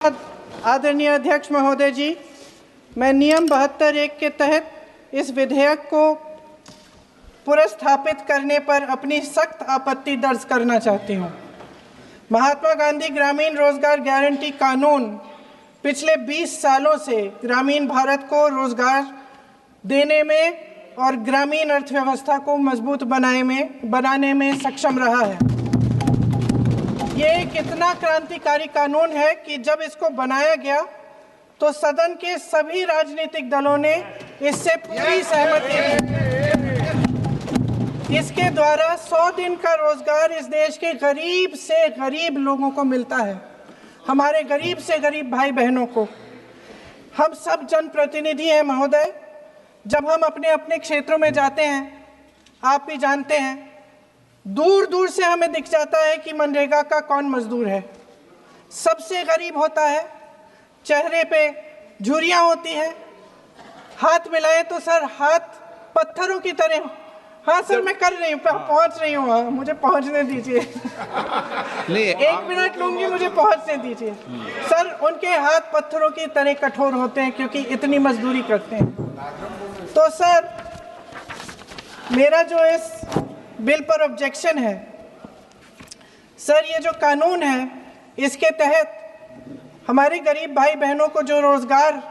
आदरणीय अध्यक्ष महोदय जी, मैं नियम 72(1) के तहत इस विधेयक को पुनर्स्थापित करने पर अपनी सख्त आपत्ति दर्ज करना चाहती हूँ। महात्मा गांधी ग्रामीण रोजगार गारंटी कानून पिछले 20 सालों से ग्रामीण भारत को रोजगार देने में और ग्रामीण अर्थव्यवस्था को मजबूत बनाने में सक्षम रहा है। ये एक इतना क्रांतिकारी कानून है कि जब इसको बनाया गया तो सदन के सभी राजनीतिक दलों ने इससे पूरी सहमति दी। इसके द्वारा 100 दिन का रोजगार इस देश के गरीब से गरीब लोगों को मिलता है, हमारे गरीब से गरीब भाई बहनों को। हम सब जनप्रतिनिधि हैं महोदय, जब हम अपने अपने क्षेत्रों में जाते हैं, आप भी जानते हैं, दूर दूर से हमें दिख जाता है कि मनरेगा का कौन मजदूर है। सबसे गरीब होता है, चेहरे पे झुर्रियाँ होती हैं, हाथ मिलाए तो सर हाथ पत्थरों की तरह। हाँ सर, मैं कर रही हूँ, पहुँच रही हूँ, हाँ मुझे पहुँचने दीजिए। एक मिनट लूँगी, मुझे पहुँचने दीजिए। सर उनके हाथ पत्थरों की तरह कठोर होते हैं क्योंकि इतनी मजदूरी करते हैं। तो सर मेरा जो इस बिल पर ऑब्जेक्शन है, सर ये जो कानून है इसके तहत हमारे गरीब भाई बहनों को जो रोजगार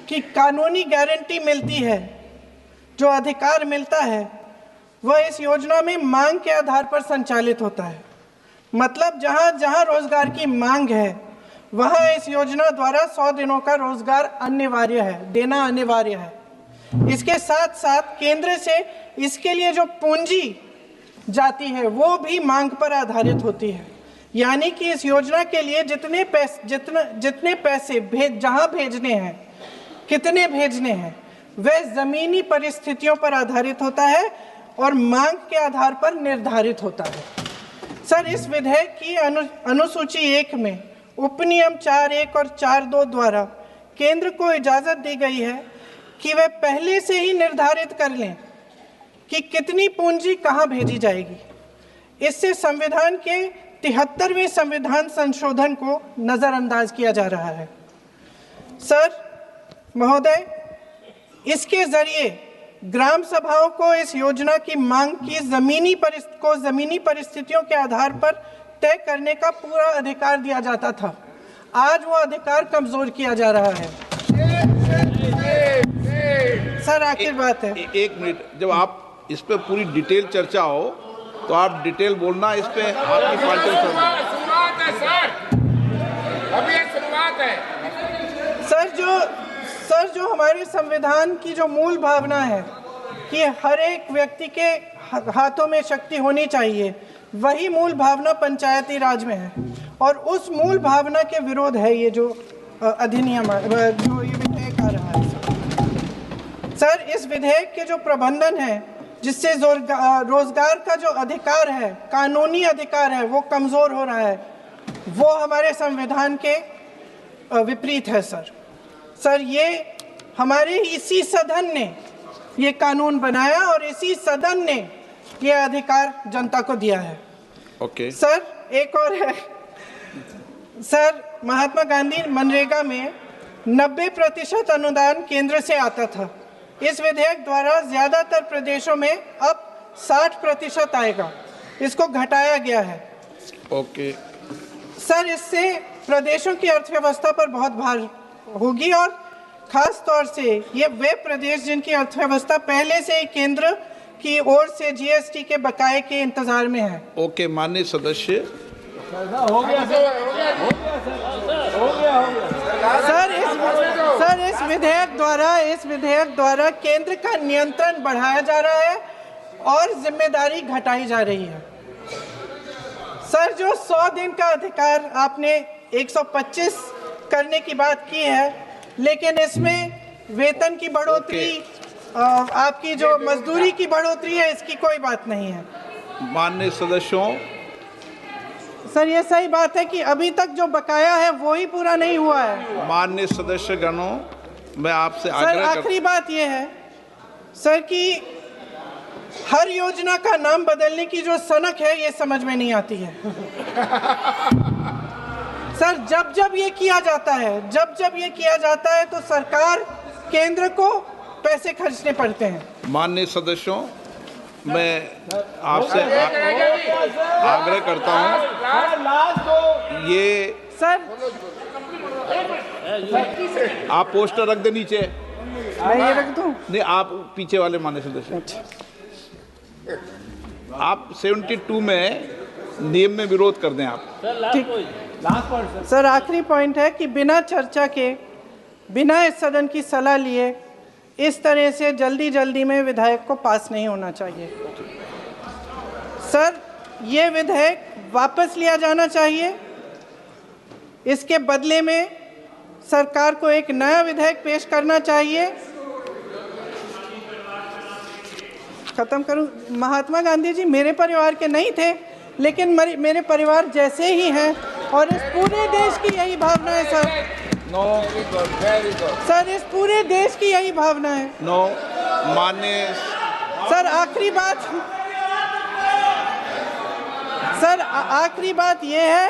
की कानूनी गारंटी मिलती है, जो अधिकार मिलता है, वह इस योजना में मांग के आधार पर संचालित होता है। मतलब जहां जहां रोजगार की मांग है वहां इस योजना द्वारा 100 दिनों का रोजगार अनिवार्य है, देना अनिवार्य है। इसके साथ साथ केंद्र से इसके लिए जो पूंजी जाती है वो भी मांग पर आधारित होती है। यानी कि इस योजना के लिए जितने पैसे जहां भेजने हैं, कितने भेजने हैं, वह जमीनी परिस्थितियों पर आधारित होता है और मांग के आधार पर निर्धारित होता है। सर इस विधेयक की अनुसूची 1 में उपनियम 4(1) और 4(2) द्वारा केंद्र को इजाजत दी गई है कि वह पहले से ही निर्धारित कर लें कि कितनी पूंजी कहां भेजी जाएगी। इससे संविधान के 73वें संविधान संशोधन को नजरअंदाज किया जा रहा है। सर महोदय, इसके जरिए ग्राम सभाओं को इस योजना की मांग की जमीनी परिस्थितियों के आधार पर तय करने का पूरा अधिकार दिया जाता था। आज वो अधिकार कमजोर किया जा रहा है। सर आखिर बात है, एक मिनट, जब आप इस पे पूरी डिटेल चर्चा हो तो आप डिटेल बोलना। इस पे आपकी पार्टी शुरुआत है सर, अभी शुरुआत है। सर जो हमारे संविधान की जो मूल भावना है कि हर एक व्यक्ति के हाथों में शक्ति होनी चाहिए, वही मूल भावना पंचायती राज में है और उस मूल भावना के विरोध है ये जो अधिनियम जो ये विधेयक आ रहा है। सर इस विधेयक के जो प्रबंधन है, जिससे रोजगार का जो अधिकार है, कानूनी अधिकार है, वो कमजोर हो रहा है, वो हमारे संविधान के विपरीत है। सर ये हमारे इसी सदन ने ये कानून बनाया और इसी सदन ने ये अधिकार जनता को दिया है। ओके। सर एक और है, सर महात्मा गांधी मनरेगा में 90% अनुदान केंद्र से आता था। इस विधेयक द्वारा ज्यादातर प्रदेशों में अब 60% आएगा, इसको घटाया गया है। ओके। सर इससे प्रदेशों की अर्थव्यवस्था पर बहुत भार होगी और खास तौर से ये वे प्रदेश जिनकी अर्थव्यवस्था पहले से ही केंद्र की ओर से जीएसटी के बकाये के इंतजार में है। ओके, माननीय सदस्य। हो गया सर इस विधेयक द्वारा केंद्र का नियंत्रण बढ़ाया जा रहा है और जिम्मेदारी घटाई जा रही है। सर जो 100 दिन का अधिकार आपने 125 करने की बात की है, लेकिन इसमें वेतन की बढ़ोतरी, आपकी जो मजदूरी की बढ़ोतरी है, इसकी कोई बात नहीं है। माननीय सदस्यों, सर ये सही बात है कि अभी तक जो बकाया है वो ही पूरा नहीं हुआ है। माननीय सदस्य गणों, मैं आपसे सर आखिरी बात ये है सर कि हर योजना का नाम बदलने की जो सनक है ये समझ में नहीं आती है। सर जब जब ये किया जाता है तो सरकार केंद्र को पैसे खर्चने पड़ते हैं। माननीय सदस्यों, मैं आपसे आग्रह करता हूं, ये सर आप पोस्टर रख दे नीचे। मैं ये रख दूं? नहीं, आप पीछे वाले माननीय सदस्य, आप 72 में नियम में विरोध कर दें आप। सर आखिरी पॉइंट है कि बिना चर्चा के, बिना इस सदन की सलाह लिए इस तरह से जल्दी में विधेयक को पास नहीं होना चाहिए। सर ये विधेयक वापस लिया जाना चाहिए। इसके बदले में सरकार को एक नया विधेयक पेश करना चाहिए। खत्म करूं? महात्मा गांधी जी मेरे परिवार के नहीं थे, लेकिन मेरे परिवार जैसे ही हैं और इस पूरे देश की यही भावना है sir. No, very good sir इस पूरे देश की यही भावना है। नो, माननीय सर आखिरी बात यह है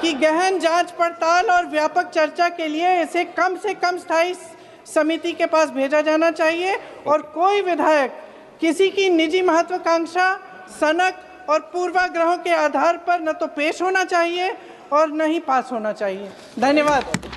कि गहन जांच पड़ताल और व्यापक चर्चा के लिए इसे कम से कम स्थायी समिति के पास भेजा जाना चाहिए और कोई विधायक किसी की निजी महत्वाकांक्षा, सनक और पूर्वाग्रहों के आधार पर न तो पेश होना चाहिए और न ही पास होना चाहिए। धन्यवाद।